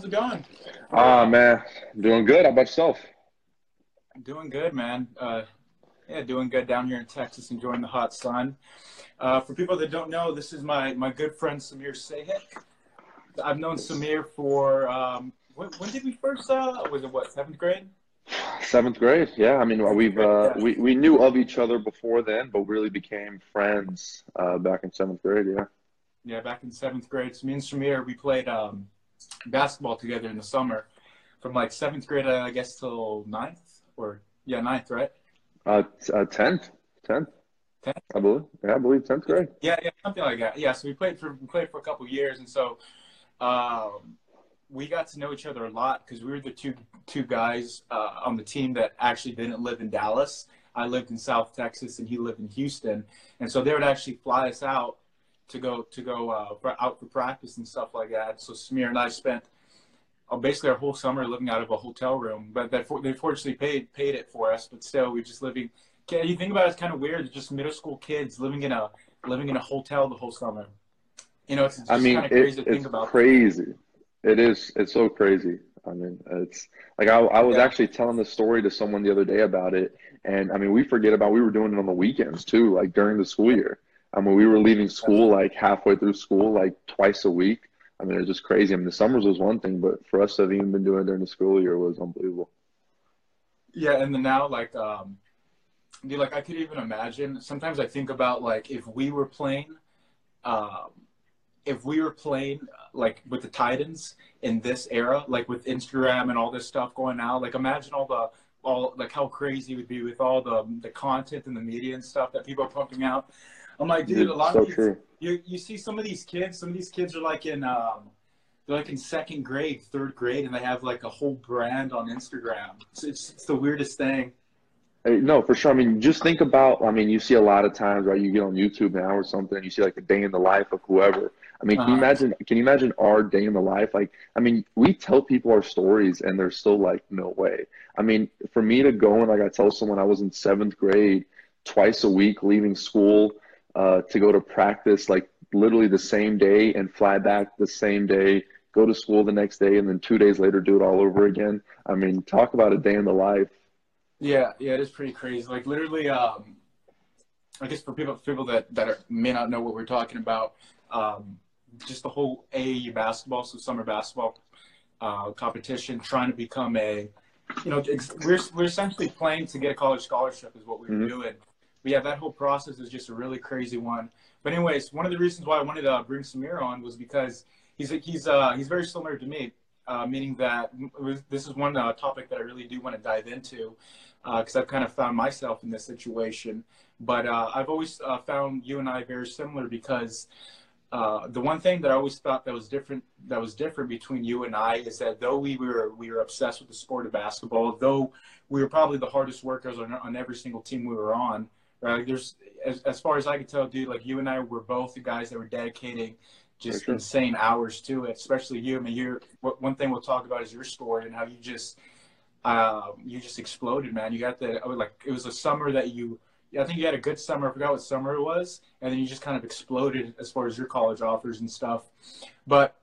How's it going? Ah, man, doing good. How about yourself? Doing good, man. Yeah, doing good down here in Texas, enjoying the hot sun. For people that don't know, this is my good friend Samir Sehic. I've known Samir for when did we first was it what, seventh grade? Seventh grade. Yeah, I mean, Seventh we've grade, yeah. we knew of each other before then, but really became friends back in seventh grade. Yeah. Yeah, back in seventh grade. So me and Samir, we played basketball together in the summer from like seventh grade, I guess, till ninth or yeah, ninth, right? 10th, I believe. Yeah, I believe 10th grade. Yeah, yeah, something like that. Yeah, so we played for a couple years, and so um, we got to know each other a lot because we were the two guys on the team that actually didn't live in Dallas. I lived in South Texas, and he lived in Houston, and so they would actually fly us out to go out for practice and stuff like that. So Samir and I spent basically our whole summer living out of a hotel room, but they fortunately paid it for us. But still, we just living. You think about it, it's kind of weird. Just middle school kids living in a hotel the whole summer. It's I just kind mean, of crazy to think it's about. crazy. It is. It's so crazy. I mean, it's like I was Yeah. actually telling the story to someone the other day about it, and I mean, we were doing it on the weekends too, like during the school year. I mean, we were leaving school like halfway through school, like twice a week. I mean, it was just crazy. I mean, the summers was one thing, but for us to have even been doing it during the school year was unbelievable. Yeah, and then now, like, dude, like I could even imagine. Sometimes I think about like um, if we were playing like with the Titans in this era, like with Instagram and all this stuff going out. Like, imagine all like how crazy it would be with all the content and the media and stuff that people are pumping out. I'm like, dude, a Dude, lot of so these true. you see some of these kids. Some of these kids are like in they're like in second grade, third grade, and they have like a whole brand on Instagram. It's the weirdest thing. Hey, no, for sure. I mean, just think about, I mean, you see a lot of times, right? You get on YouTube now or something, and you see like a day in the life of whoever. I mean, Uh, can you imagine our day in the life? Like, I mean, we tell people our stories and they're still like, no way. I mean, for me to go and like I tell someone I was in seventh grade twice a week, leaving school to go to practice like literally the same day and fly back the same day, go to school the next day, and then 2 days later do it all over again. I mean, talk about a day in the life. yeah, yeah, it is pretty crazy. Like literally, I guess for people may not know what we're talking about, um, just the whole AAU basketball, so summer basketball competition, trying to become we're essentially playing to get a college scholarship is what we were Mhm. doing. But yeah, that whole process is just a really crazy one. But anyways, one of the reasons why I wanted to bring Samir on was because he's very similar to me, meaning that this is one topic that I really do want to dive into because I've kind of found myself in this situation. But I've always found you and I very similar because the one thing that I always thought that was different between you and I is that though we were obsessed with the sport of basketball, though we were probably the hardest workers on every single team we were on. Right? Like, there's as far as I could tell, dude. Like you and I were both the guys that were dedicating For just sure. insane hours to it. Especially you. I mean, one thing we'll talk about is your story and how you just exploded, man. You got like it was a summer that I think you had a good summer. I forgot what summer it was, and then you just kind of exploded as far as your college offers and stuff. But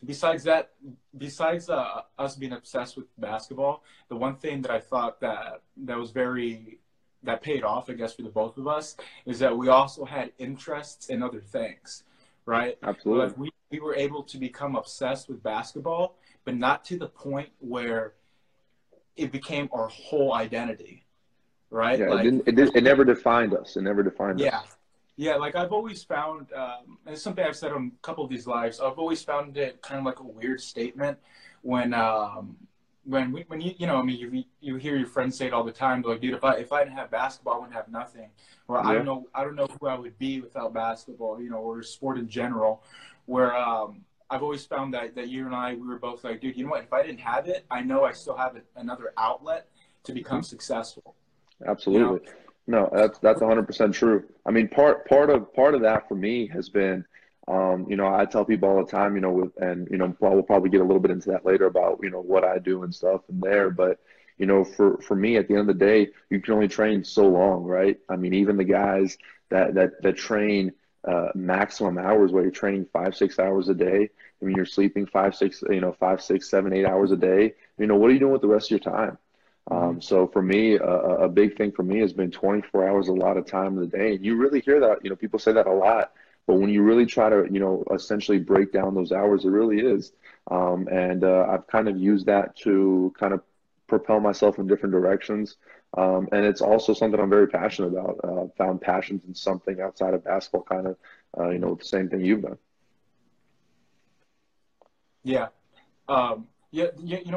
besides that, besides us being obsessed with basketball, the one thing that I thought that paid off, I guess, for the both of us, is that we also had interests in other things, right? Absolutely. Like we were able to become obsessed with basketball, but not to the point where it became our whole identity, right? Yeah, it Like, didn't. It never defined us. It never defined yeah, us. yeah. Like I've always found, and it's something I've said on a couple of these lives. I've always found it kind of like a weird statement when, when I mean, you hear your friends say it all the time. They're like, dude, if I didn't have basketball, I wouldn't have nothing. Or Yeah, I don't know who I would be without basketball. Or sport in general. Where I've always found that you and I, we were both like, dude, you know what? If I didn't have it, I know I still have another outlet to become hmm successful. You know? absolutely. No, that's 100% true. I mean, part of that for me has been, I tell people all the time, and we'll probably get a little bit into that later about what I do and stuff in there, but for me, at the end of the day, you can only train so long, right? I mean, even the guys that train maximum hours where you're training 5, 6 hours a day. I mean, you're sleeping 5, 6, 7, 8 hours a day. What are you doing with the rest of your time? Mm-hmm. So for me, a big thing for me has been 24 hours, a lot of time of the day. And you really hear that, people say that a lot, but when you really try to, essentially break down those hours, it really is. And I've kind of used that to kind of propel myself in different directions. And it's also something I'm very passionate about. Found passions in something outside of basketball, kind of, the same thing you've done. Yeah. Yeah.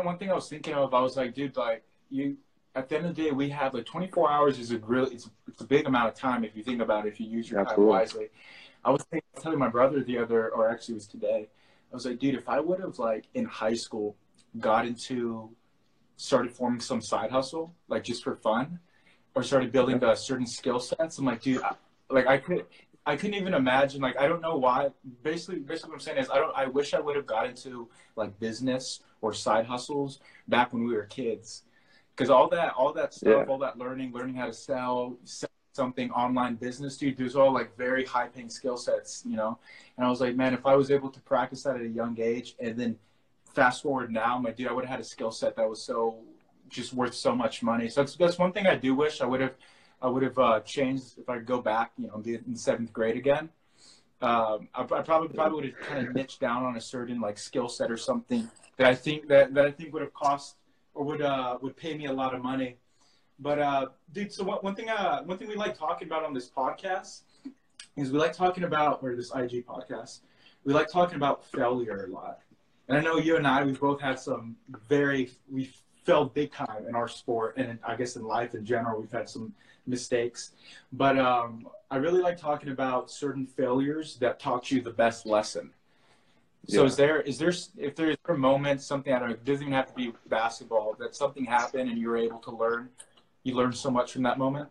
One thing I was thinking of, I was like, dude, like at the end of the day, we have like 24 hours is it's a big amount of time if you think about it, if you use your time Absolutely. wisely. I was telling my brother or actually it was today, I was like, dude, if I would have like in high school started forming some side hustle, like just for fun, or started Yeah. building certain skill sets, I'm like, dude, I couldn't even imagine. Like, I don't know why. Basically, what I'm saying is, I wish I would have got into like business or side hustles back when we were kids, because all that stuff, Yeah. all that learning how to sell something online business, dude. There's all like very high paying skill sets. And I was like, man, if I was able to practice that at a young age, and then fast forward now, my dude, I would have had a skill set that was so just worth so much money. So that's one thing I do wish I would have changed if I could go back, be in seventh grade again. I probably would have kind of niched down on a certain like skill set or something that I think would have cost or would pay me a lot of money. But dude, so one thing we like talking about on this podcast is we like talking about, or this IG podcast, we like talking about failure a lot. And I know you and we both had we failed big time in our sport, and I guess in life in general, we've had some mistakes. But I really like talking about certain failures that taught you the best lesson. So Yeah. if there's a moment, something, I don't know, it doesn't even have to be basketball, that something happened and you were able to you learned so much from that moment?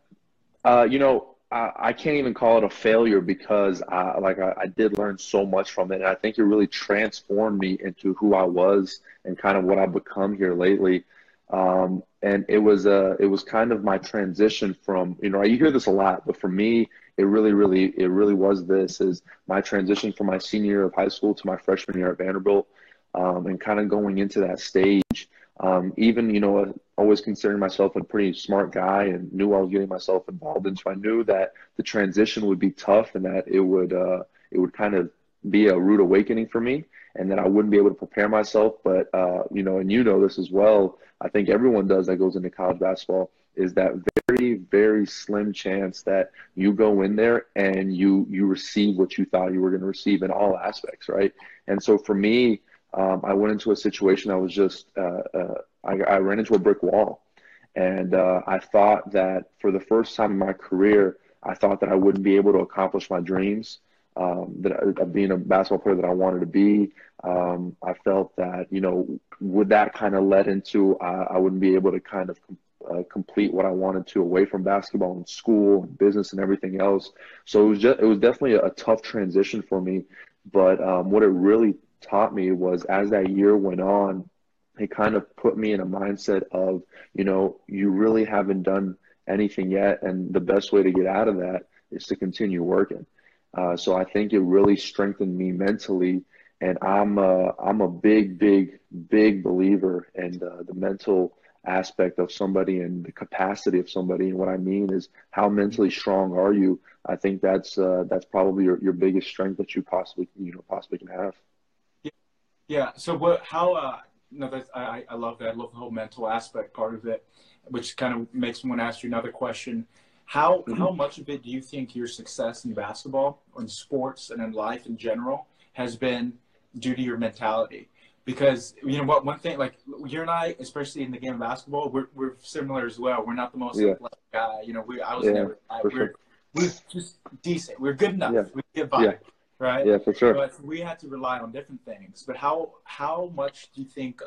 I can't even call it a failure because I did learn so much from it. And I think it really transformed me into who I was and kind of what I've become here lately. And it was kind of my transition from, you hear this a lot, but for me, it really was this is my transition from my senior year of high school to my freshman year at Vanderbilt, and kind of going into that stage. Even, always considering myself a pretty smart guy and knew I was getting myself involved in. So I knew that the transition would be tough and that it would kind of be a rude awakening for me and that I wouldn't be able to prepare myself. But, and this as well, I think everyone does that goes into college basketball, is that very, very slim chance that you go in there and you receive what you thought you were going to receive in all aspects, right? And so for me, I went into a situation that was just I ran into a brick wall, and I thought that for the first time in my career, I thought that I wouldn't be able to accomplish my dreams, of being a basketball player that I wanted to be. I felt that would that kind of led into I wouldn't be able to kind of complete what I wanted to away from basketball and school and business and everything else. So it was definitely a tough transition for me. But what it really taught me was as that year went on, it kind of put me in a mindset of, you really haven't done anything yet. And the best way to get out of that is to continue working. So I think it really strengthened me mentally. And I'm a big, big, big believer in the mental aspect of somebody and the capacity of somebody. And what I mean is how mentally strong are you? I think that's probably your biggest strength that you possibly can have. Yeah. So what? How? No, I love that. I love the whole mental aspect part of it, which kind of makes me want to ask you another question. How Mhm. much of it do you think your success in basketball or in sports and in life in general has been due to your mentality? Because what, one thing, like you and I, especially in the game of basketball, we're similar as well. We're not the most Yeah, athletic guy. I was yeah, never. for sure. We're just decent. We're good Yeah, enough. We get by, yeah, right? yeah, for sure. But we had to rely on different things. But how much do you think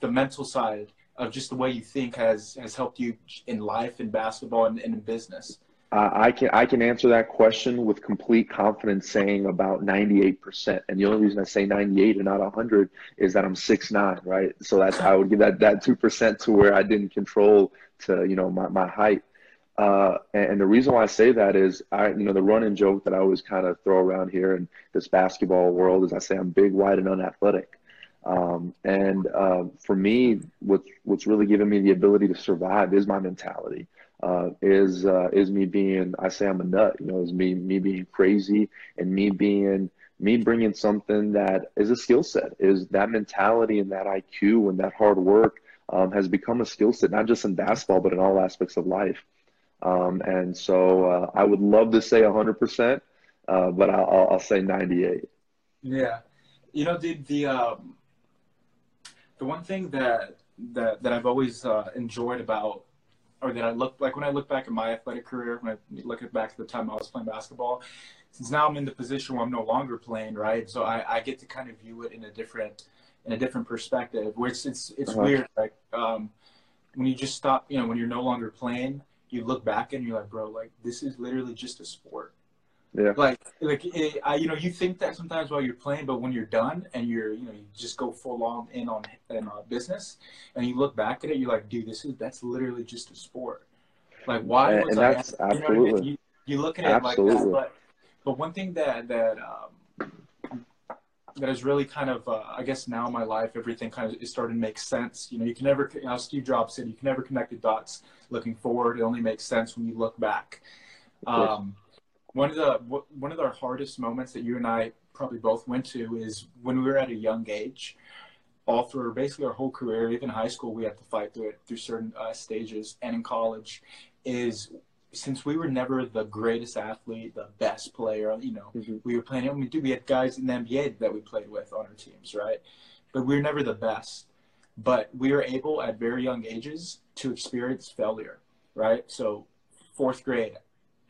the mental side of just the way you think has helped you in life, in basketball, and in business? I can answer that question with complete confidence, saying about 98%. And the only reason I say 98 and not 100 is that I'm 6'9", right? So that's I would give that 2% to where I didn't control to my height. And the reason why I say that is the running joke that I always kind of throw around here in this basketball world is I say I'm big, wide, and unathletic. For me, what's really given me the ability to survive is my mentality. Is me being, I say I'm a nut, is me being crazy, and me bringing something that is a skill set, is that mentality and that IQ and that hard work has become a skill set, not just in basketball, but in all aspects of life. I would love to say 100%, but I'll say 98. Yeah. The one thing that I've always enjoyed about, or that I look like when I look back at my athletic career, when I look back at the time I was playing basketball, since now I'm in the position where I'm no longer playing, right? So I get to kind of view it in a different perspective, which it's Uh-huh. weird. Like when you just stop, when you're no longer playing, you look back and you're like, bro, like this is literally just a sport. Yeah. You think that sometimes while you're playing, but when you're done and you just go full on in business, and you look back at it, you're like, dude, that's literally just a sport. Like, why was And I? that's You know what I mean? absolutely, You look at it like that, absolutely. but one thing that is really kind of I guess now in my life, everything kind of is starting to make sense. You can never, Steve Jobs said, you can never connect the dots looking forward. It only makes sense when you look back. Of course. Um, one of the hardest moments that you and I probably both went to is when we were at a young age. All through basically our whole career, even high school, we had to fight through it through certain stages, and in college, is since we were never the greatest athlete, the best player. Hmm. We were playing. We had guys in the NBA that we played with on our teams, right? But we were never the best. But we were able at very young ages to experience failure, right? So fourth grade,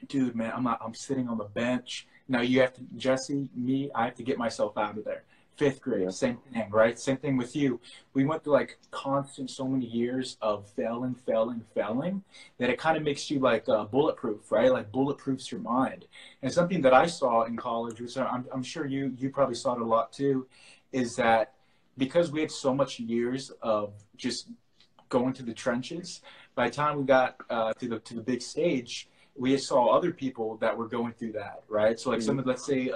dude, man, I'm sitting on the bench. Now you have to, Jesse, me, I have to get myself out of there. Fifth grade, Yeah. same thing, right? Same thing with you. We went through like constant so many years of failing that it kind of makes you like bulletproof, right? Like bulletproofs your mind. And something that I saw in college, which I'm sure you probably saw it a lot too, is that because we had so much years of just going to the trenches, by the time we got to the big stage, we saw other people that were going through that, right? So like Hmm. let's say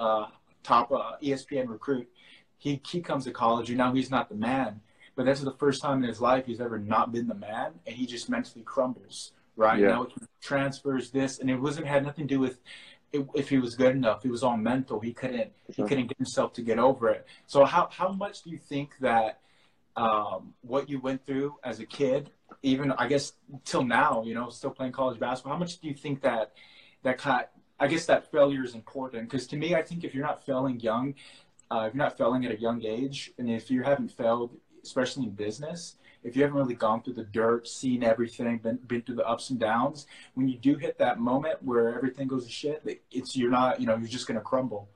top ESPN recruit, he comes to college and now he's not the man, but that's the first time in his life he's ever not been the man, and he just mentally crumbles. Right Yeah. now, he transfers this, and it wasn't had nothing to do with if he was good enough. It was all mental. He couldn't For he sure. couldn't get himself to get over it. So how much do you think that what you went through as a kid, even I guess till now, still playing college basketball, how much do you think that kind I guess that failure is important? Because to me, I think if you're not failing young, if you're not failing at a young age, and if you haven't failed, especially in business, if you haven't really gone through the dirt, seen everything, been through the ups and downs, when you do hit that moment where everything goes to shit, you're not, you're just gonna crumble.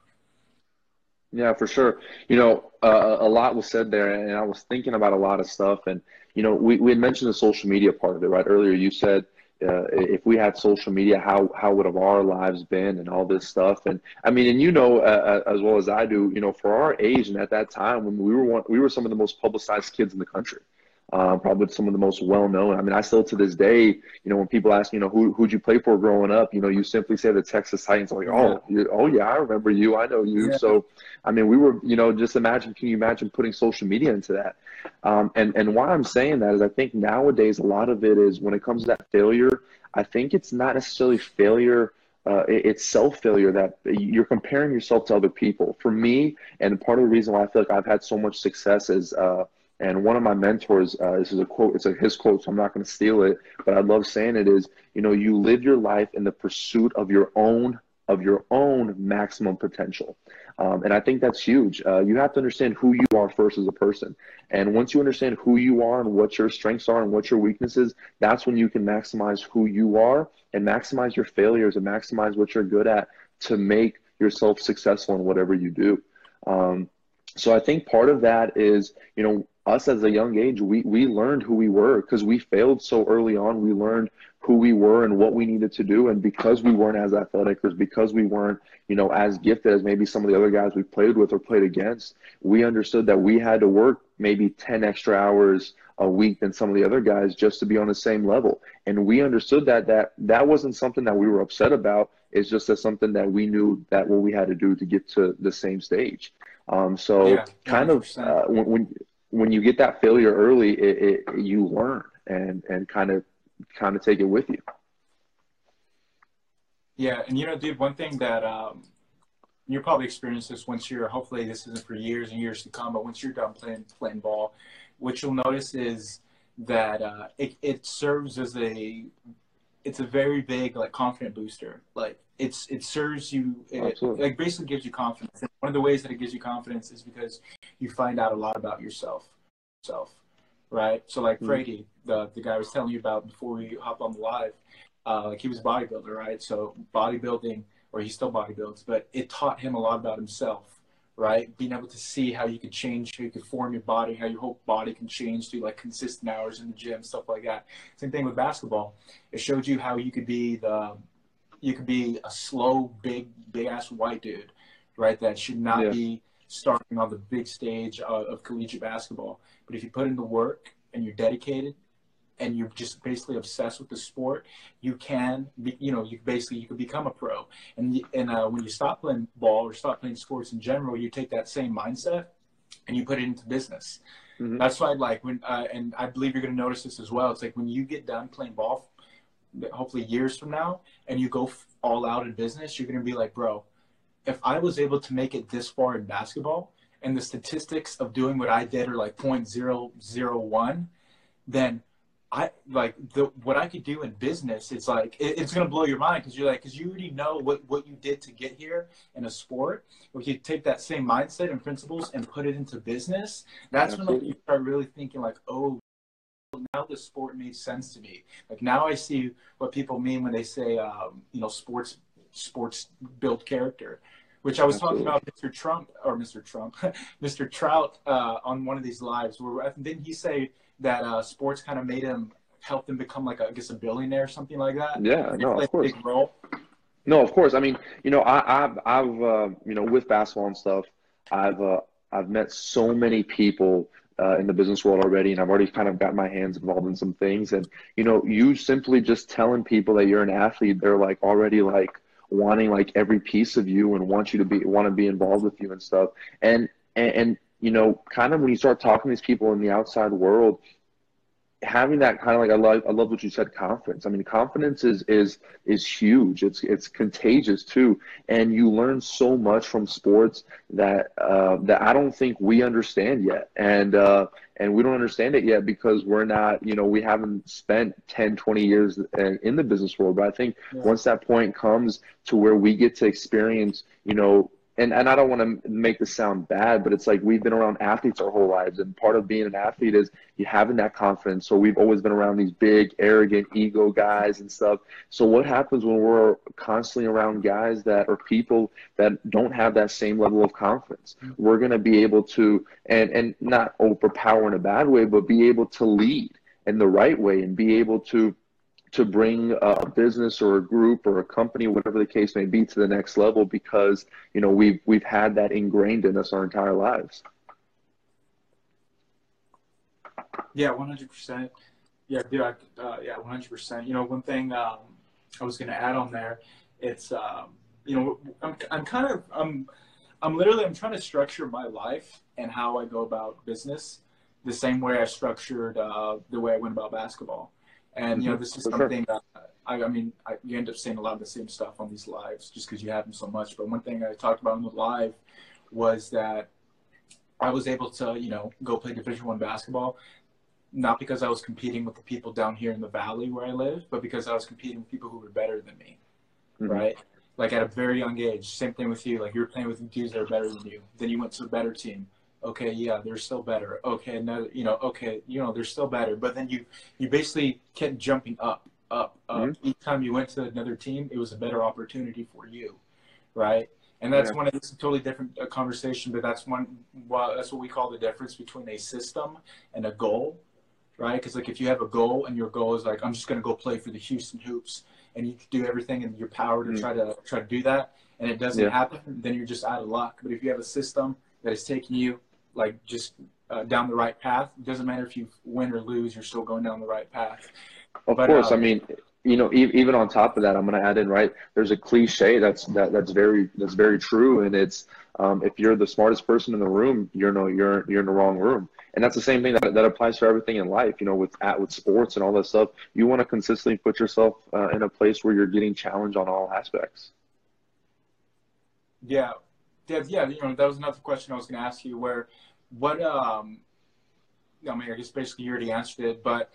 Yeah, for sure. A lot was said there, and I was thinking about a lot of stuff. And, we had mentioned the social media part of it, right? Earlier, you said if we had social media, how would have our lives been and all this stuff. And I mean, and as well as I do, for our age and at that time when we were some of the most publicized kids in the country. Probably some of the most well-known. I mean, I still to this day, when people ask, who'd you play for growing up, you simply say the Texas Titans. I'm like, Yeah, oh yeah, I remember you. I know you. yeah, So, I mean, we were, just imagine. Can you imagine putting social media into that? And why I'm saying that is I think nowadays a lot of it is when it comes to that failure. I think it's not necessarily failure. It's self-failure that you're comparing yourself to other people. For me, and part of the reason why I feel like I've had so much success is. And one of my mentors, this is a quote, it's his quote, so I'm not going to steal it, but I love saying it is, you live your life in the pursuit of your own maximum potential. And I think that's huge. You have to understand who you are first as a person. And once you understand who you are and what your strengths are and what your weaknesses, that's when you can maximize who you are and maximize your failures and maximize what you're good at to make yourself successful in whatever you do. Um, So I think part of that is, us as a young age, we learned who we were because we failed so early on. We learned who we were and what we needed to do. And because we weren't as athletic or because we weren't, as gifted as maybe some of the other guys we played with or played against, we understood that we had to work maybe 10 extra hours a week than some of the other guys just to be on the same level. And we understood that wasn't something that we were upset about. It's just that something that we knew that what we had to do to get to the same stage. So Yeah, kind of 100%. when you get that failure early, you learn and kind of take it with you. Yeah, and dude, one thing that you'll probably experience this once you're, hopefully this isn't for years and years to come, but once you're done playing ball, what you'll notice is that it serves as it's a very big like confident booster. Like it serves you, it Absolutely. like basically gives you confidence. And one of the ways that it gives you confidence is because you find out a lot about yourself, right? So like Mhm. Brady, the guy I was telling you about before we hop on the live, like he was a bodybuilder, right? So bodybuilding, or he still bodybuilds, but it taught him a lot about himself, right? Being able to see how you could change, how you could form your body, how your whole body can change through like consistent hours in the gym, stuff like that. Same thing with basketball. It showed you how you could be a slow, big ass white dude, right? That should not Yeah, be starting on the big stage of collegiate basketball. But if you put in the work and you're dedicated and you're just basically obsessed with the sport, you can be, you can become a pro. And when you stop playing ball or stop playing sports in general, you take that same mindset and you put it into business. hmm That's why, like when, and I believe you're going to notice this as well. It's like when you get done playing ball, hopefully years from now, and you go all out in business, you're going to be like, bro, if I was able to make it this far in basketball, and the statistics of doing what I did are like 0.001, then I like what I could do in business. It's like it's gonna blow your mind because you already know what you did to get here in a sport. If you take that same mindset and principles and put it into business, that's when like you absolutely. start really thinking like, oh, now the sport made sense to me. Like now I see what people mean when they say sports build character. Which I was talking Absolutely. about Mr. Trump, Mr. Trout on one of these lives. Where didn't he say that sports kind of made him helped him become like I guess a billionaire or something like that? Yeah, It no, played of a course. big role. No, of course. I mean, I've with basketball and stuff, I've uh, I've met so many people in the business world already, and I've already kind of got my hands involved in some things. And you simply just telling people that you're an athlete, they're like already like wanting like every piece of you and want to be involved with you and stuff. And kind of when you start talking to these people in the outside world, having that kind of like I love what you said, confidence. I mean, confidence is huge. It's contagious too, and you learn so much from sports that I don't think we understand yet, and we don't understand it yet because we're not, we haven't spent 10, 20 years in the business world. But I think Yeah. once that point comes to where we get to experience, and I don't want to make this sound bad, but it's like we've been around athletes our whole lives, and part of being an athlete is you having that confidence. So we've always been around these big, arrogant, ego guys and stuff. So what happens when we're constantly around guys that are people that don't have that same level of confidence? We're going to be able to, and not overpower in a bad way, but be able to lead in the right way and be able to bring a business or a group or a company, whatever the case may be, to the next level because we've had that ingrained in us our entire lives. Yeah, 100%. Yeah, dude. Yeah, 100%. One thing I was gonna add on there, it's I'm kind of I'm trying to structure my life and how I go about business the same way I structured the way I went about basketball. And this is For sure. something that you end up saying a lot of the same stuff on these lives just because you have them so much. But one thing I talked about in the live was that I was able to go play Division I basketball not because I was competing with the people down here in the valley where I live, but because I was competing with people who were better than me, hmm right? Like at a very young age. Same thing with you. Like you were playing with dudes that are better than you. Then you went to a better team. Okay, yeah, they're still better. Okay, no, okay, they're still better. But then you basically kept jumping up. hmm Each time you went to another team, it was a better opportunity for you, right? And that's one. It's a totally different conversation, but that's one. Well, that's what we call the difference between a system and a goal, right? Because like if you have a goal and your goal is like I'm just going to go play for the Houston Hoops, and you do everything in your power to try to do that, and it doesn't happen, then you're just out of luck. But if you have a system that is taking you like just down the right path, it doesn't matter if you win or lose, you're still going down the right path. Of course, I mean, even on top of that, I'm going to add in, right? There's a cliche that's very true, and it's if you're the smartest person in the room, you're in the wrong room, and that's the same thing that applies for everything in life. With sports and all that stuff, you want to consistently put yourself in a place where you're getting challenged on all aspects. Yeah. That was another question I was going to ask you. I guess basically you already answered it, but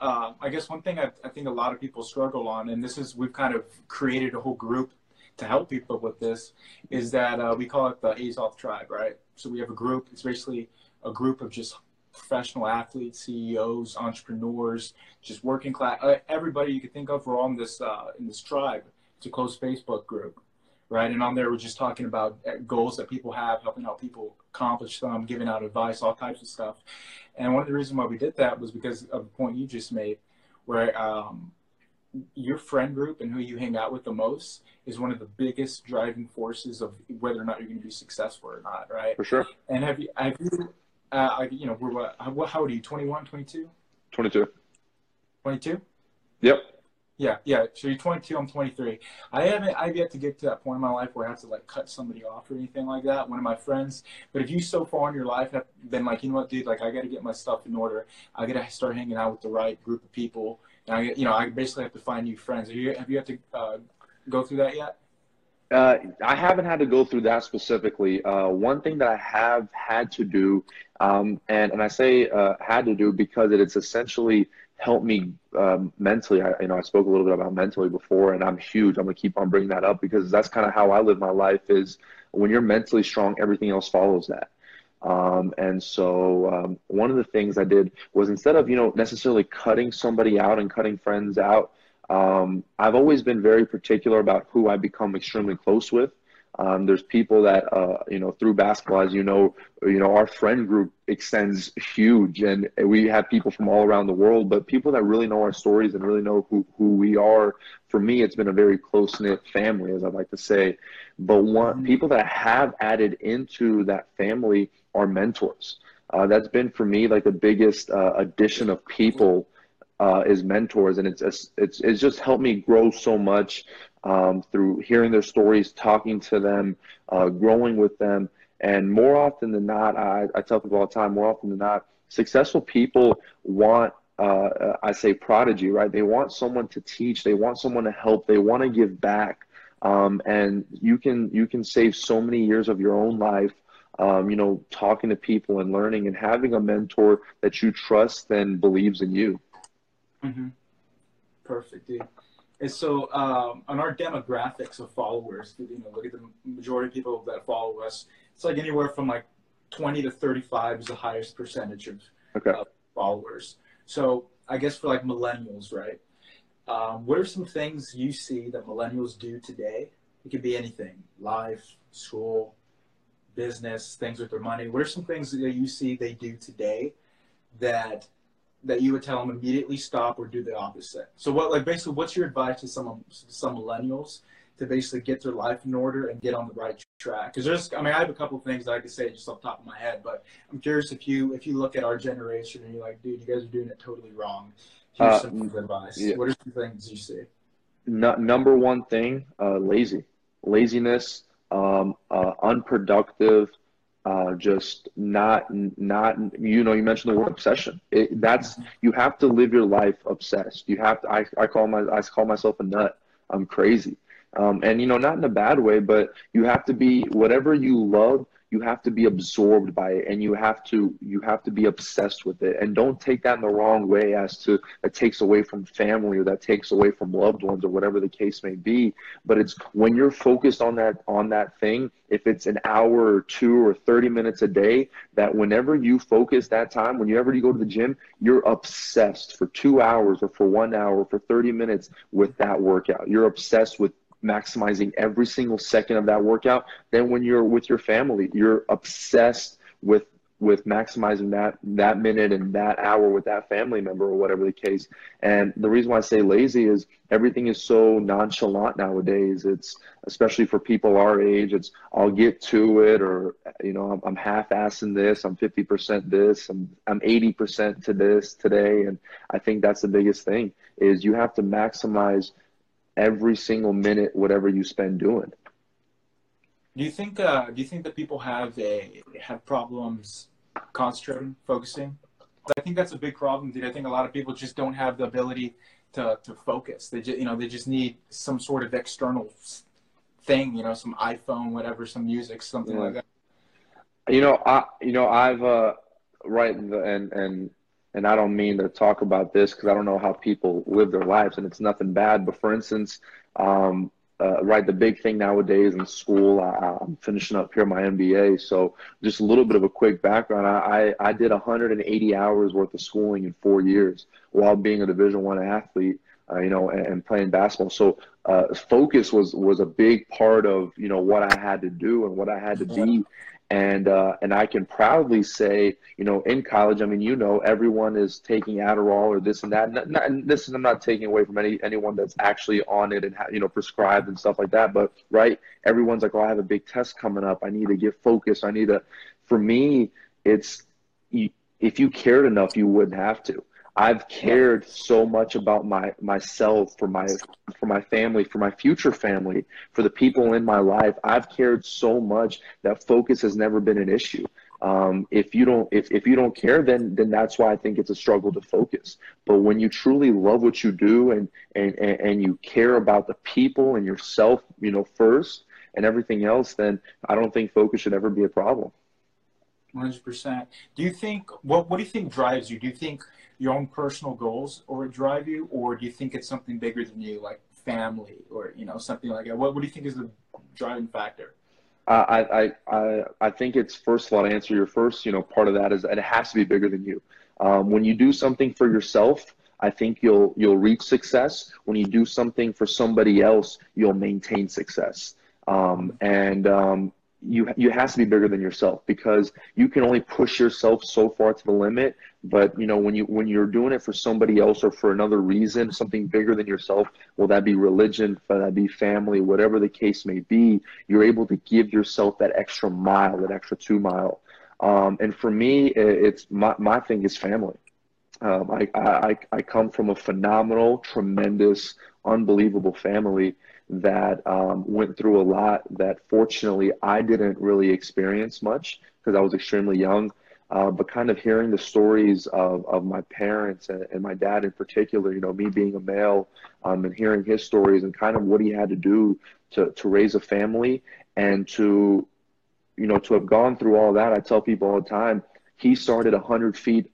I guess one thing I think a lot of people struggle on, and we've kind of created a whole group to help people with this, is that we call it the Azoth tribe, right? So we have a group. It's basically a group of just professional athletes, CEOs, entrepreneurs, just working class, everybody you could think of. We're all in this tribe. It's a closed Facebook group. Right. And on there, we're just talking about goals that people have, helping out people accomplish them, giving out advice, all types of stuff. And one of the reasons why we did that was because of the point you just made, where your friend group and who you hang out with the most is one of the biggest driving forces of whether or not you're going to be successful or not. Right. For sure. And how old are you? 21, 22? 22. 22? Yep. Yeah. So you're 22, I'm 23. I've yet to get to that point in my life where I have to like cut somebody off or anything like that. One of my friends, but if you so far in your life have been like, you know what, dude, like I got to get my stuff in order. I got to start hanging out with the right group of people. And I basically have to find new friends. Have you had to go through that yet? I haven't had to go through that specifically. One thing that I have had to do, and I say had to do because it's essentially helped me mentally. I spoke a little bit about mentally before, and I'm huge. I'm gonna keep on bringing that up because that's kind of how I live my life. Is when you're mentally strong, everything else follows that. And so one of the things I did was instead of necessarily cutting somebody out and cutting friends out. I've always been very particular about who I become extremely close with. There's people that, through basketball, as our friend group extends huge, and we have people from all around the world, but people that really know our stories and really know who we are. For me, it's been a very close-knit family, as I'd like to say. But people that have added into that family are mentors. That's been, for me, like the biggest addition of people is mentors, and it's just helped me grow so much through hearing their stories, talking to them, growing with them. And more often than not, I tell people all the time, more often than not, successful people want I say prodigy, right? They want someone to teach, they want someone to help, they want to give back. And you can save so many years of your own life talking to people and learning and having a mentor that you trust and believes in you. Mm-hmm. Perfect, dude. And so on our demographics of followers, look at the majority of people that follow us. It's like anywhere from like 20 to 35 is the highest percentage of followers. So I guess for like millennials, right? What are some things you see that millennials do today? It could be anything: life, school, business, things with their money. What are some things that you see they do today that you would tell them immediately stop or do the opposite? So what's your advice to some millennials to basically get their life in order and get on the right track? Because I have a couple of things that I could say just off the top of my head, but I'm curious if you look at our generation and you're like, dude, you guys are doing it totally wrong. Here's some advice. Yeah. What are some things you see? Number one thing, laziness, unproductive, just not you mentioned the word obsession. You have to live your life obsessed. You have to. I call myself a nut. I'm crazy, and not in a bad way, but you have to be whatever you love. You have to be absorbed by it, and you have to be obsessed with it. And don't take that in the wrong way as to that takes away from family or that takes away from loved ones or whatever the case may be. But it's when you're focused on that thing, if it's an hour or 2 or 30 minutes a day, that whenever you focus that time, whenever you go to the gym, you're obsessed for 2 hours or for 1 hour or for 30 minutes with that workout. You're obsessed with maximizing every single second of that workout. Then when you're with your family, you're obsessed with maximizing that minute and that hour with that family member or whatever the case. And the reason why I say lazy is everything is so nonchalant nowadays. It's especially for people our age, it's I'll get to it, or I'm half-assing this, I'm 50% this, I'm 80% to this today. And I think that's the biggest thing is you have to maximize every single minute whatever you spend doing. Do you think that people have problems concentrating, focusing? I think that's a big problem, dude. I think a lot of people just don't have the ability to focus. They just need some sort of external thing, some iPhone, whatever, some music, something like that. I've right, and I don't mean to talk about this because I don't know how people live their lives, and it's nothing bad. But for instance, right, the big thing nowadays in school, I'm finishing up here my MBA, so just a little bit of a quick background. I did 180 hours worth of schooling in 4 years while being a Division I athlete, and playing basketball. So focus was a big part of what I had to do and what I had to be. And I can proudly say, in college, I mean, everyone is taking Adderall or this and that. And this is, I'm not taking away from anyone that's actually on it and, prescribed and stuff like that. But, right, everyone's like, oh, I have a big test coming up. I need to get focused. For me, it's, if you cared enough, you wouldn't have to. I've cared so much about myself, for my family, for my future family, for the people in my life. I've cared so much that focus has never been an issue. If you don't care, then that's why I think it's a struggle to focus. But when you truly love what you do and you care about the people and yourself, first and everything else, then I don't think focus should ever be a problem. 100%. Do you think what do you think drives you? Do you think your own personal goals or drive you, or do you think it's something bigger than you, like family or something like that? What do you think is the driving factor? I think it's, first of all, to answer your first part of that is that it has to be bigger than you. When you do something for yourself, I think you'll reach success. When you do something for somebody else, you'll maintain success. You has to be bigger than yourself, because you can only push yourself so far to the limit. But when you're doing it for somebody else or for another reason, something bigger than yourself, will that be religion, will that be family, whatever the case may be, you're able to give yourself that extra mile, that extra 2 mile. And for me, it's my thing is family. I come from a phenomenal, tremendous, unbelievable family that went through a lot that fortunately I didn't really experience much because I was extremely young. But kind of hearing the stories of my parents and my dad in particular, me being a male, and hearing his stories and kind of what he had to do to raise a family and to have gone through all that. I tell people all the time, he started 100 feet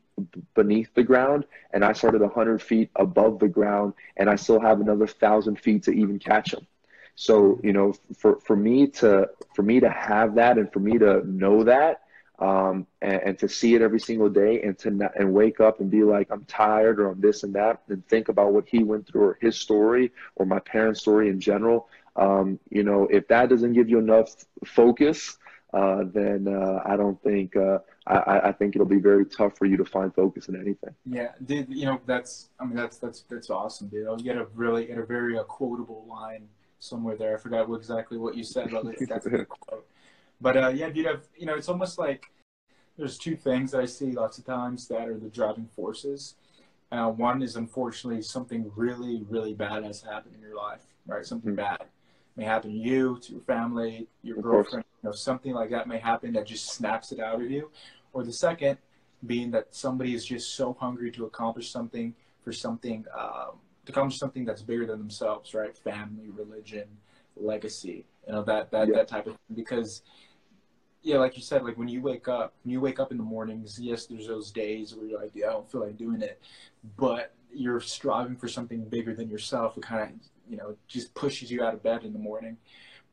beneath the ground and I started 100 feet above the ground, and I still have another 1,000 feet to even catch him. So, for me to have that and for me to know that, and to see it every single day and wake up and be like, I'm tired or I'm this and that, and think about what he went through or his story or my parents' story in general. If that doesn't give you enough focus, then I don't think I think it'll be very tough for you to find focus in anything. Yeah, dude. That's awesome, dude. You had a very quotable line somewhere there. I forgot exactly what you said, but that's a good quote. But yeah, dude. It's almost like there's two things that I see lots of times that are the driving forces. One is, unfortunately, something really, really bad has happened in your life, right? Something bad may happen to you, to your family, your girlfriend, something like that may happen that just snaps it out of you. Or the second being that somebody is just so hungry to accomplish something to accomplish something that's bigger than themselves, right? Family, religion, legacy, that type of thing. Because, yeah, like you said, like when you wake up in the mornings, yes, there's those days where you're like, yeah, I don't feel like doing it, but you're striving for something bigger than yourself. It kind of, just pushes you out of bed in the morning.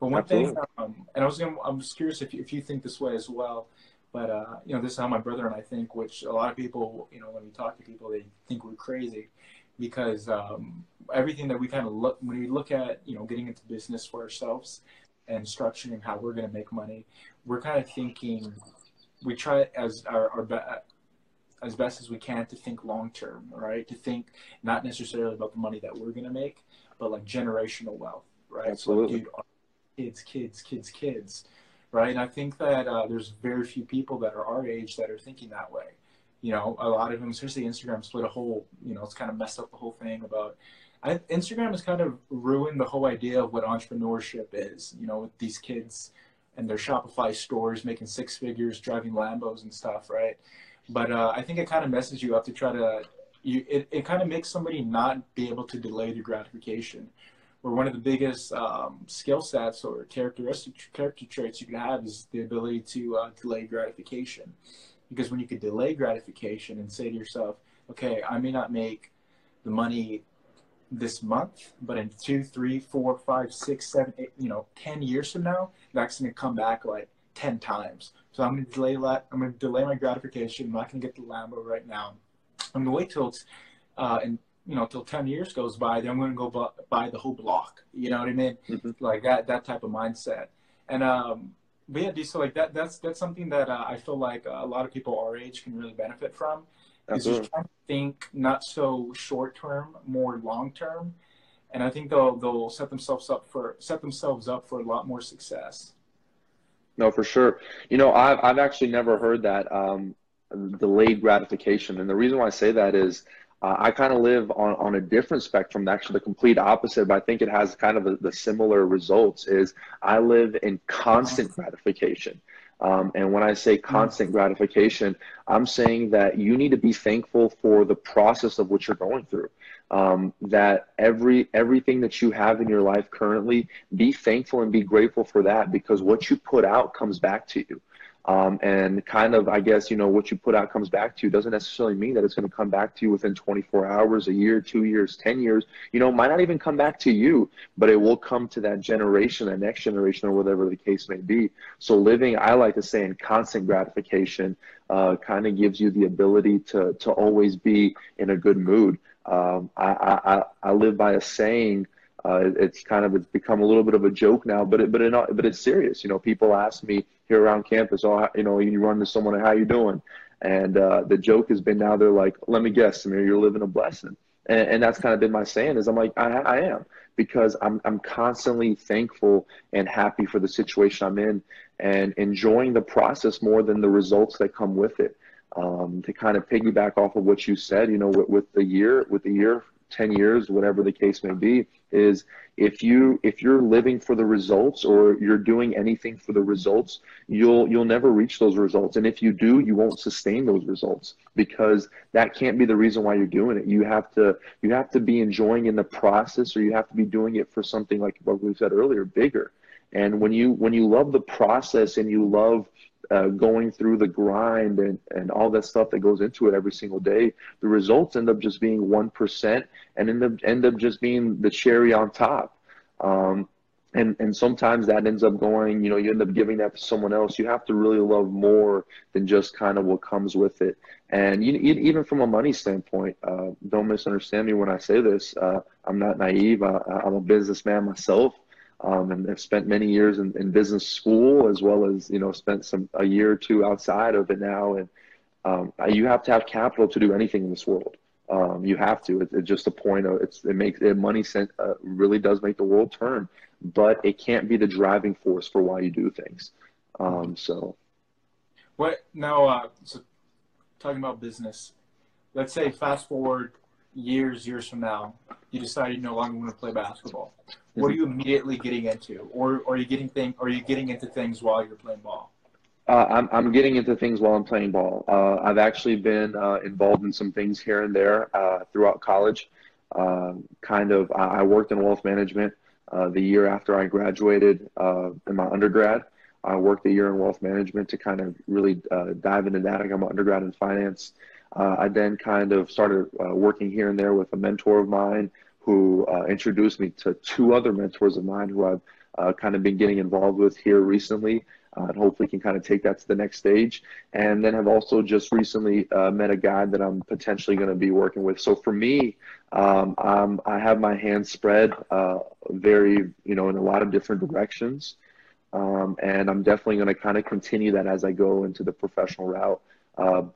But one thing, and I was curious if you think this way as well, but this is how my brother and I think, which a lot of people, when we talk to people, they think we're crazy because everything that we kind of look when we look at, getting into business for ourselves and structuring how we're going to make money, we're kind of thinking, we try as as best as we can to think long term, right? To think not necessarily about the money that we're going to make, but like generational wealth, right? Absolutely. So, like, dude, kids, right? And I think that there's very few people that are our age that are thinking that way. A lot of them, especially Instagram, split a whole, it's kind of messed up the whole thing about. Instagram has kind of ruined the whole idea of what entrepreneurship is, with these kids and their Shopify stores making six figures, driving Lambos and stuff, right? But I think it kind of messes you up to try to, it kind of makes somebody not be able to delay the gratification. Where one of the biggest skill sets or character traits you can have is the ability to delay gratification. Because when you could delay gratification and say to yourself, okay, I may not make the money this month, but in 2, 3, 4, 5, 6, 7, 8, 10 years from now, that's going to come back like 10 times. So I'm going to delay that. I'm going to delay my gratification. I'm not going to get the Lambo right now. I'm going to wait till it's, till 10 years goes by. Then I'm going to go buy the whole block. You know what I mean? Mm-hmm. Like that type of mindset. And but yeah, so like that's something that I feel like a lot of people our age can really benefit from. Is just trying to think not so short term, more long term, and I think they'll set themselves up for a lot more success. No, for sure. I've actually never heard that delayed gratification, and the reason why I say that is I kind of live on a different spectrum, actually the complete opposite, but I think it has kind of the similar results. Is I live in constant gratification. And when I say constant gratification, I'm saying that you need to be thankful for the process of what you're going through. That everything that you have in your life currently, be thankful and be grateful for that, because what you put out comes back to you. And kind of, I guess, what you put out comes back to you doesn't necessarily mean that it's going to come back to you within 24 hours, a year, 2 years, 10 years, might not even come back to you, but it will come to that generation, that next generation, or whatever the case may be. So living, I like to say, in constant gratification, kind of gives you the ability to always be in a good mood. I live by a saying. It's become a little bit of a joke now, but it's serious. People ask me here around campus, oh, you run into someone, how you doing? And the joke has been now they're like, let me guess, Samir, you're living a blessing. And that's kind of been my saying is I'm like, I am, because I'm constantly thankful and happy for the situation I'm in and enjoying the process more than the results that come with it. To kind of piggyback off of what you said, with the year, 10 years, whatever the case may be, is if you're living for the results or you're doing anything for the results, you'll never reach those results. And if you do, you won't sustain those results, because that can't be the reason why you're doing it. You have to be enjoying in the process, or you have to be doing it for something like what we said earlier, bigger. And when you love the process and you love going through the grind and all that stuff that goes into it every single day, the results end up just being 1% and end up just being the cherry on top. And sometimes that ends up going, you end up giving that to someone else. You have to really love more than just kind of what comes with it. And even from a money standpoint, don't misunderstand me when I say this. I'm not naive. I'm a businessman myself. And I've spent many years in business school, as well as, spent a year or two outside of it now. And you have to have capital to do anything in this world. You have to. It's just a point of money really does make the world turn, but it can't be the driving force for why you do things. So what now? So talking about business, let's say fast forward years from now, you decide you no longer want to play basketball. What are you immediately getting into, or are you getting into things while you're playing ball? I'm getting into things while I'm playing ball. I've actually been involved in some things here and there throughout college. I worked in wealth management the year after I graduated in my undergrad. I worked a year in wealth management to kind of really dive into that. I got my undergrad in finance. I then kind of started working here and there with a mentor of mine who introduced me to two other mentors of mine who I've kind of been getting involved with here recently. and hopefully can kind of take that to the next stage. And then have also just recently met a guy that I'm potentially going to be working with. So for me, I have my hands spread very, in a lot of different directions. And I'm definitely going to kind of continue that as I go into the professional route.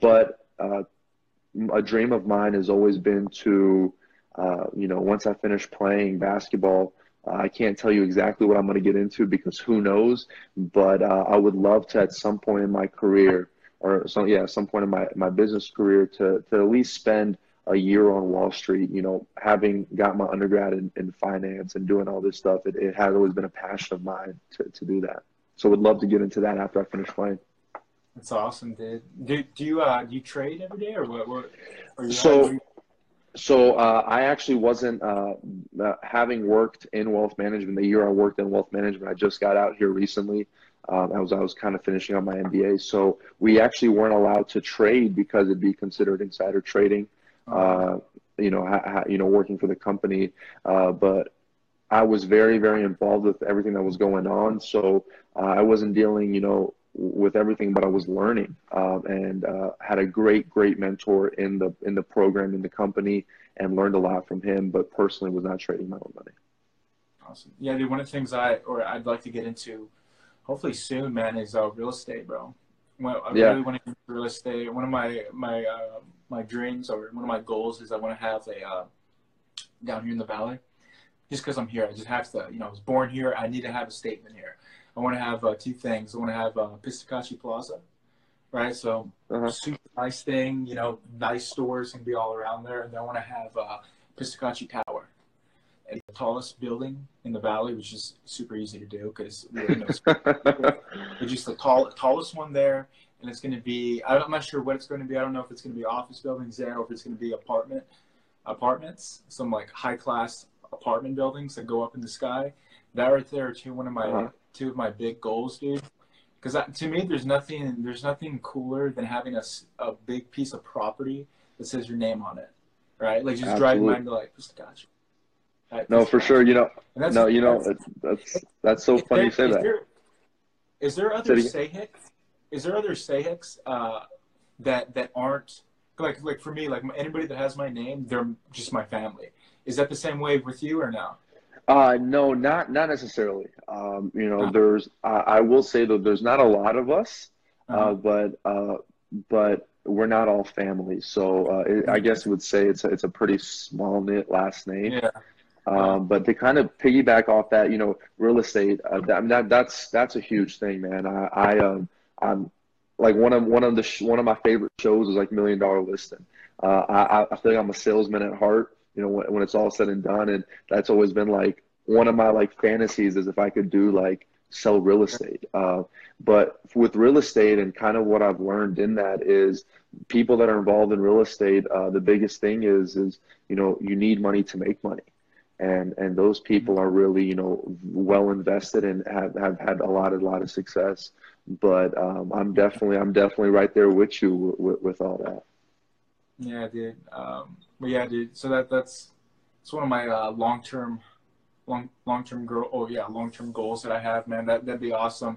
But a dream of mine has always been to, once I finish playing basketball, I can't tell you exactly what I'm going to get into because who knows, but I would love to at some point in my career some point in my business career to at least spend a year on Wall Street, having got my undergrad in finance and doing all this stuff. It has always been a passion of mine to do that. So would love to get into that after I finish playing. That's awesome, dude. Do you trade every day or what are you? So I actually wasn't having worked in wealth management. The year I worked in wealth management, I just got out here recently. I was kind of finishing up my MBA, so we actually weren't allowed to trade because it'd be considered insider trading. Working for the company, but I was very, very involved with everything that was going on. So I wasn't dealing, with everything, but I was learning, and had a great mentor in the program, in the company, and learned a lot from him, but personally was not trading my own money. Awesome. Yeah, dude, one of the things I'd like to get into hopefully soon, man, is real estate, bro. Well, I really want to get into real estate. One of my dreams, or one of my goals, is I want to have a down here in the valley. Just because I'm here, I just have to. I was born here. I need to have a statement here. I want to have two things. I want to have Pistokache Plaza, right? So super nice thing. Nice stores can be all around there. And then I want to have Pistokache Tower, and the tallest building in the valley, which is super easy to do because it's just the tallest one there. And it's going to be, I'm not sure what it's going to be. I don't know if it's going to be office buildings there or if it's going to be apartments, some like high class apartment buildings that go up in the sky. That right there are two of my big goals, dude. Because to me, there's nothing cooler than having a big piece of property that says your name on it, right? Like just driving by and be like, Pistokache. Right, no, for sure. That's so funny you say that. Is there other Sehics? Is there other Sehics that aren't like for me, like anybody that has my name, they're just my family. Is that the same way with you or no? No, not necessarily. I will say though, there's not a lot of us, but we're not all family. So I guess I would say it's a pretty small knit last name. Yeah. But to kind of piggyback off that, real estate, that's a huge thing, man. I'm like one of my favorite shows is like $1 Million Listing. I feel like I'm a salesman at heart, when it's all said and done, and that's always been like one of my like fantasies is if I could do like sell real estate. But with real estate and kind of what I've learned in that is people that are involved in real estate, the biggest thing is you need money to make money. And those people are really, well invested and have had a lot of success. But I'm definitely right there with you with all that. Yeah, dude. But yeah, dude. So that's one of my long-term goals that I have, man. That'd be awesome.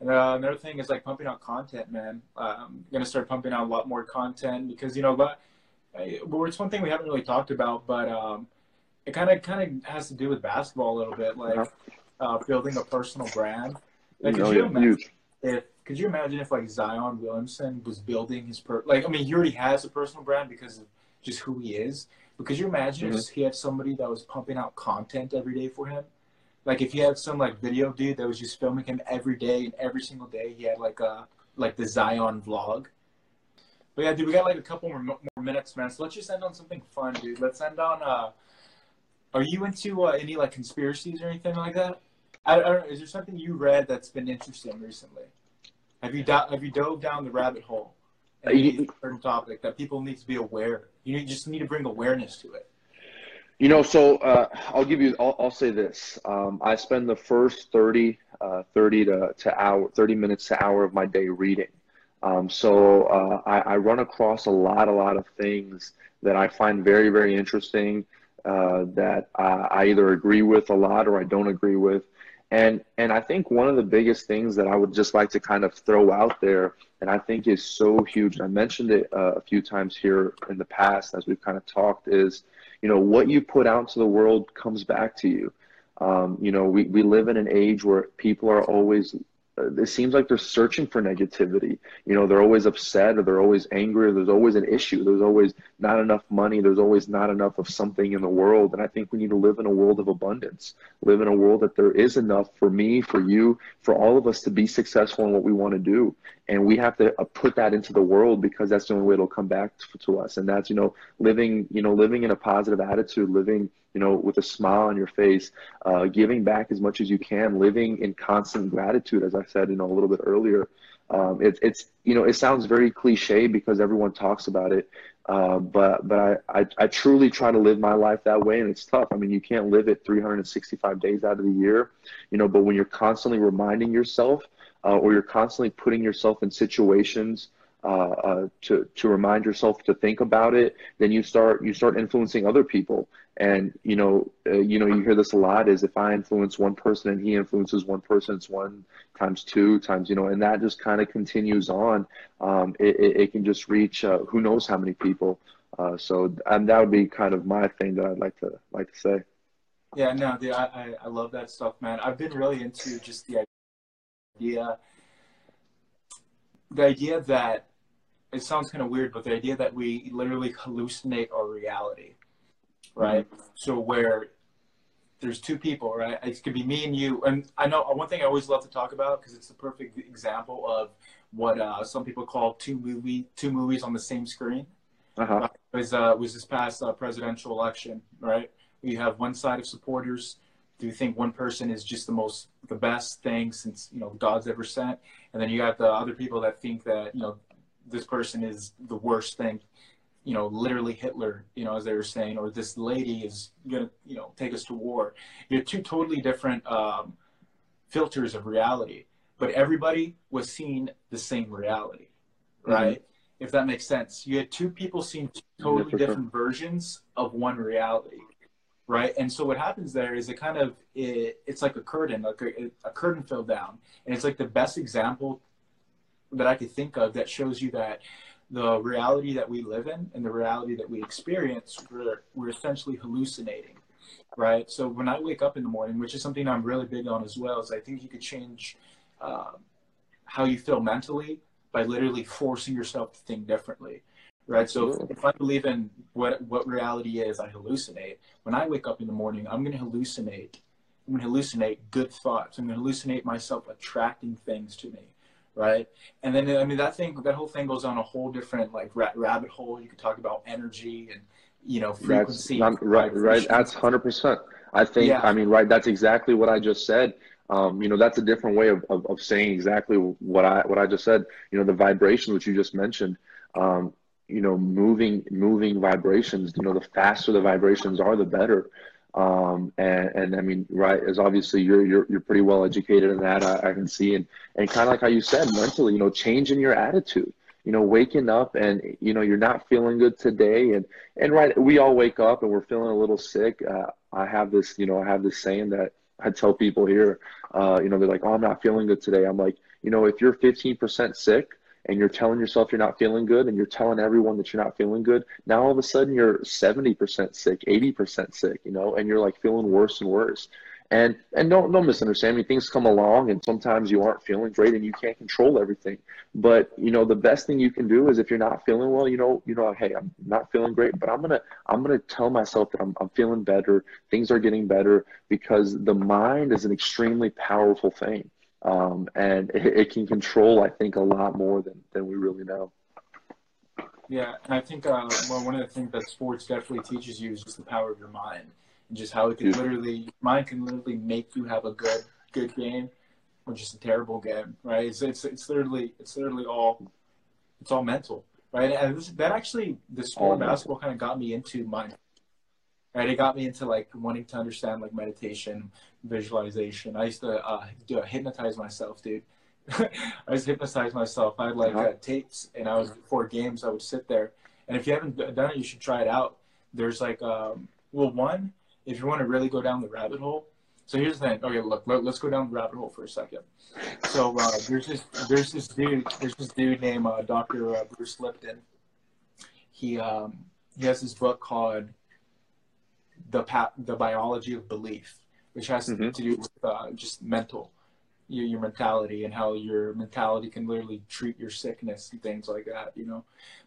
And another thing is like pumping out content, man. I'm gonna start pumping out a lot more content because it's one thing we haven't really talked about, but it kind of has to do with basketball a little bit, like building a personal brand. Like, could you imagine if like Zion Williamson was building his he already has a personal brand because of just who he is. But could you imagine if he had somebody that was pumping out content every day for him? Like if he had some like video dude that was just filming him every day, and every single day he had like the Zion vlog. But yeah, dude, we got like a couple more minutes, man. So let's just end on something fun, dude. Let's end on are you into any like conspiracies or anything like that? I don't know. Is there something you read that's been interesting recently? Have you dove down the rabbit hole? Any certain topic that people need to be aware? You just need to bring awareness to it. I'll say this. I spend the first 30 minutes to hour of my day reading. I run across a lot of things that I find very, very interesting, that I either agree with a lot or I don't agree with. And I think one of the biggest things that I would just like to kind of throw out there, and I think is so huge, and I mentioned it a few times here in the past as we've kind of talked, is, what you put out to the world comes back to you. We live in an age where people are always, it seems like they're searching for negativity. They're always upset, or they're always angry, or there's always an issue. There's always not enough money. There's always not enough of something in the world. And I think we need to live in a world of abundance, live in a world that there is enough for me, for you, for all of us to be successful in what we want to do. And we have to put that into the world, because that's the only way it'll come back to us. And that's, living in a positive attitude, living, with a smile on your face, giving back as much as you can, living in constant gratitude, as I said, a little bit earlier. It sounds very cliche because everyone talks about it. But I truly try to live my life that way, and it's tough. I mean, you can't live it 365 days out of the year, but when you're constantly reminding yourself, or you're constantly putting yourself in situations to remind yourself to think about it, then you start influencing other people. And you hear this a lot, is if I influence one person and he influences one person, it's 1 times 2 times, and that just kind of continues on. It can just reach who knows how many people. So that would be kind of my thing that I'd like to say. Yeah, no, dude, I love that stuff, man. I've been really into just idea the idea that, it sounds kind of weird, but the idea that we literally hallucinate our reality, right? Mm-hmm. So where there's 2 people, right? It could be me and you. And I know one thing I always love to talk about, because it's the perfect example of what some people call two movies on the same screen. Uh-huh. Was this past presidential election, right? We have one side of supporters who think one person is just the best thing since, God's ever sent. And then you got the other people that think that, this person is the worst thing, literally Hitler, as they were saying, or this lady is going to, take us to war. You have 2 totally different filters of reality, but everybody was seeing the same reality, right? Mm-hmm. If that makes sense. You had 2 people seeing 2 totally different versions of one reality, right? And so what happens there is it's like a curtain, like a curtain fell down. And it's like the best example that I could think of that shows you that the reality that we live in and the reality that we experience, we're essentially hallucinating, right? So when I wake up in the morning, which is something I'm really big on as well, is I think you could change how you feel mentally by literally forcing yourself to think differently, right? So if I believe in what reality is, I hallucinate. When I wake up in the morning, I'm going to hallucinate good thoughts. I'm going to hallucinate myself attracting things to me. Right. And then, I mean, that whole thing goes on a whole different rabbit hole. You could talk about energy and, frequency. Right. That's 100%. I think, yeah. I mean, right. That's exactly what I just said. That's a different way of saying exactly what I just said. The vibrations, which you just mentioned, moving vibrations, the faster the vibrations are, the better. And I mean, right, as obviously you're pretty well educated in that, I can see, and kind of like how you said, mentally, changing your attitude, waking up and, you're not feeling good today. And right, we all wake up and we're feeling a little sick. I have this saying that I tell people here, they're like, oh, I'm not feeling good today. I'm like, if you're 15% sick, and you're telling yourself you're not feeling good, and you're telling everyone that you're not feeling good, now all of a sudden you're 70% sick, 80% sick, and you're like feeling worse and worse. And don't misunderstand me. Things come along, and sometimes you aren't feeling great, and you can't control everything. But the best thing you can do is, if you're not feeling well, hey, I'm not feeling great, but I'm gonna tell myself that I'm feeling better. Things are getting better, because the mind is an extremely powerful thing. And it can control, I think, a lot more than we really know. Yeah, and I think one of the things that sports definitely teaches you is just the power of your mind, and just how it can mind can literally make you have a good game or just a terrible game, right? It's literally all mental, right? And the sport of basketball kind of got me into mind. Right, it got me into wanting to understand meditation, visualization. I used to hypnotize myself, dude. I used to hypnotize myself. I had tapes, and before games, I would sit there. And if you haven't done it, you should try it out. There's one, if you want to really go down the rabbit hole, So here's the thing. Okay, look, let's go down the rabbit hole for a second. So there's this dude named Dr. Bruce Lipton. He has this book called the Biology of Belief, which has to do with just your mentality, and how your mentality can literally treat your sickness and things like that, you know.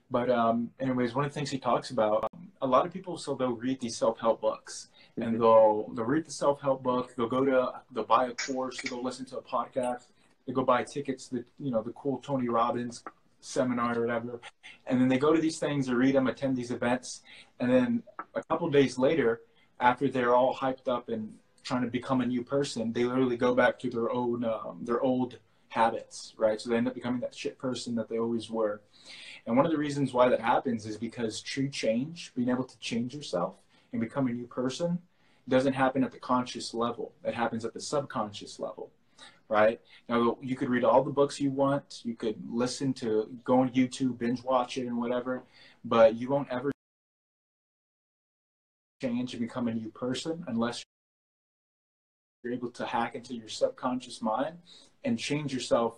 But anyways, one of the things he talks about, a lot of people, so they'll read these self-help books, and they'll read the self-help book, they'll buy a course, or they'll listen to a podcast, they go buy tickets to the cool Tony Robbins seminar or whatever, and then they go to these things, or read them, attend these events, and then a couple of days later, after they're all hyped up and trying to become a new person, they literally go back to their old habits, right? So they end up becoming that shit person that they always were. And one of the reasons why that happens is because true change, being able to change yourself and become a new person, doesn't happen at the conscious level. It happens at the subconscious level, right? Now, you could read all the books you want. You could go on YouTube, binge watch it and whatever, but you won't ever change and become a new person unless you're able to hack into your subconscious mind and change yourself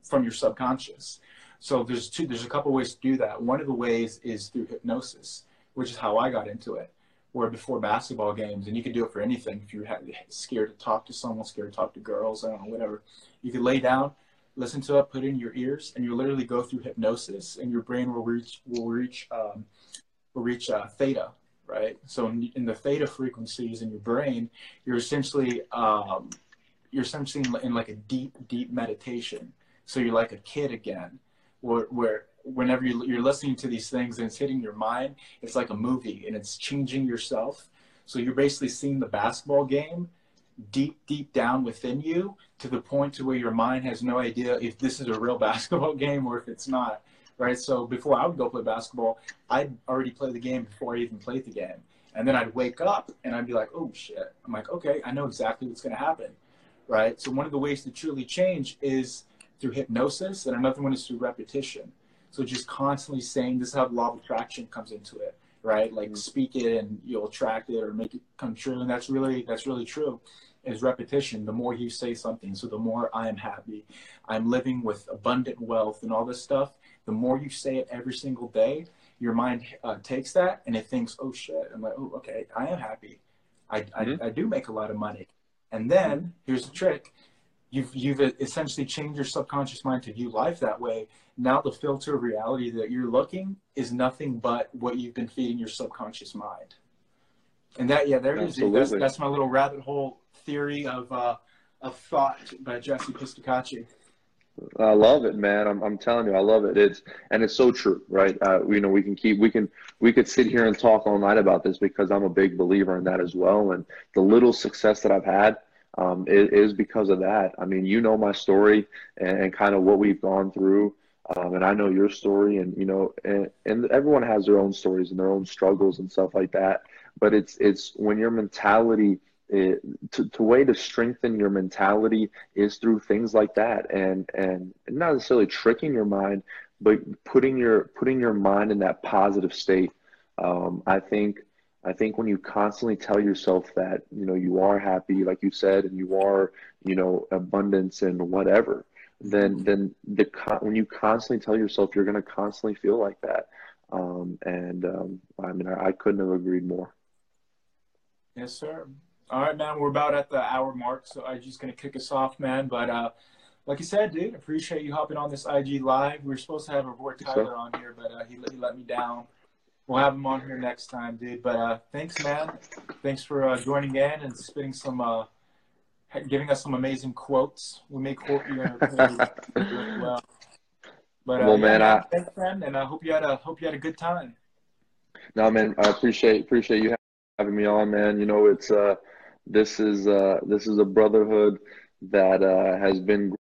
from your subconscious. So there's a couple ways to do that. One of the ways is through hypnosis, which is how I got into it, where before basketball games, and you could do it for anything. If you're scared to talk to someone, scared to talk to girls, I don't know, whatever, you could lay down, listen to it, put it in your ears, and you literally go through hypnosis, and your brain will reach theta, right? So in the theta frequencies in your brain, you're essentially in like a deep meditation. So you're like a kid again, where whenever you're listening to these things and it's hitting your mind, it's like a movie and it's changing yourself. So you're basically seeing the basketball game deep down within you, to the point to where your mind has no idea if this is a real basketball game or if it's not, right? So before I would go play basketball, I'd already play the game before I even played the game. And then I'd wake up and I'd be like, oh shit. I'm like, okay, I know exactly what's going to happen, right? So one of the ways to truly change is through hypnosis, and another one is through repetition. So just constantly saying, this is how the law of attraction comes into it, right? Like speak it and you'll attract it or make it come true. And that's really true, is repetition. The more you say something, so the more I am happy, I'm living with abundant wealth and all this stuff, the more you say it every single day, your mind takes that and it thinks, oh shit. I'm like, oh, okay, I am happy. I do make a lot of money. And then here's the trick. You've essentially changed your subconscious mind to view life that way. Now the filter of reality that you're looking is nothing but what you've been feeding your subconscious mind. And that, yeah, there it is. That's my little rabbit hole theory of thought by Jesse Pistokache. I love it, man. I'm telling you, I love it. It's so true, right? We could sit here and talk all night about this, because I'm a big believer in that as well. And the little success that I've had, it is because of that. I mean, you know my story and kind of what we've gone through, and I know your story, and and everyone has their own stories and their own struggles and stuff like that. But it's when your mentality, to way to strengthen your mentality is through things like that, and not necessarily tricking your mind, but putting your mind in that positive state. I think when you constantly tell yourself that, you are happy, like you said, and you are, abundance and whatever, then when you constantly tell yourself, you're going to constantly feel like that. I mean, I couldn't have agreed more. Yes, sir. All right, man, we're about at the hour mark, so I'm just going to kick us off, man. But like I said, dude, appreciate you hopping on this IG Live. We were supposed to have our boy Tyler on here, but he let me down. We'll have him on here next time, dude. But thanks, man. Thanks for joining in and spitting giving us some amazing quotes. We may quote you in our as well. But well, yeah, man, thanks, man, and I hope you had a good time. No, man, I appreciate you having me on, man. This is a brotherhood that has been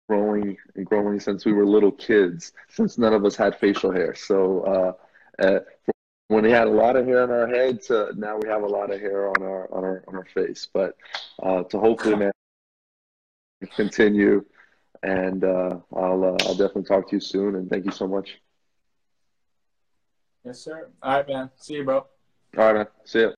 growing and growing since we were little kids, since none of us had facial hair. So when we had a lot of hair on our head, to now we have a lot of hair on our face. But to hopefully, man, continue, and I'll definitely talk to you soon. And thank you so much. Yes, sir. All right, man. See you, bro. All right, man. See ya.